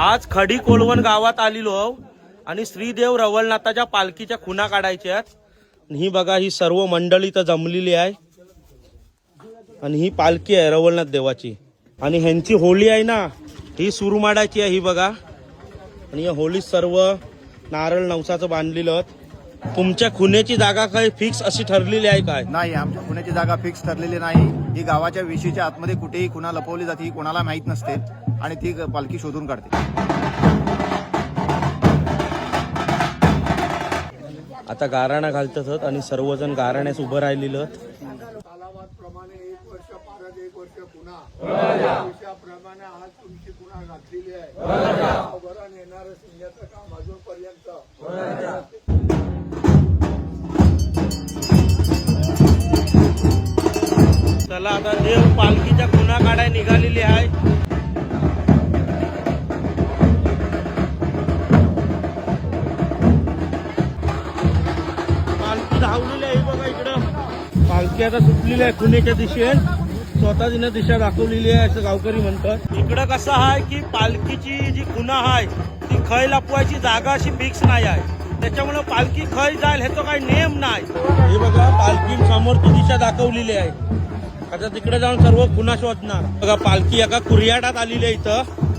आज खडी कोळवण गावात आलेलो आणि श्रीदेव रवळनाथाच्या पालखीच्या खुणा काढायच्या। ही बघा ही सर्व मंडळी तर जमलेली आहे आणि ही पालखी आहे रवळनाथ देवाची। आणि ह्यांची होळी आहे ना ही सुरमाडाची आहे ही बघा। आणि या होळीत सर्व नारळ नवसाचं बांधलेलं। तुमच्या खुन्याची जागा काही फिक्स अशी ठरलेली आहे काय? नाही, आमच्या खुन्याची जागा फिक्स ठरलेली नाही। ही गावाच्या विशीच्या आतमध्ये कुठेही खुणा लपवली जाते, ही कोणाला माहीत नसते आणि ती पालखी शोधून काढते। आता गाराणा घालतात आणि सर्वजण गाराण्यास उभं राहिलेलं। प्रमाणे एक वर्ष परत एक वर्ष पुन्हा प्रमाणे आज तुमची पुन्हा घातलेली आहे। बरं येणारं सिंहाचं काम अजूनपर्यंत। चला आता देव पालखीच्या खुणा काढाय निघालेली आहे। पालखी धावलेली आहे बघा इकडं। पालखी आता सुटलेली आहे खुन्याच्या दिशेने। स्वतः तिने दिशा दाखवलेली आहे असं गावकरी म्हणतात। इकडं कसं आहे की पालखीची जी खुणा आहे ती खय लपवायची जागा अशी फिक्स नाही आहे, त्याच्यामुळे पालखी खय जाईल ह्याचा काही नियम नाही। हे बघा पालखी समोरची दिशा दाखवलेली आहे। आता तिकडे जाऊन सर्व खुणा शोधणार। बघा पालखी एका कुर्याटात आलेली आहे इथं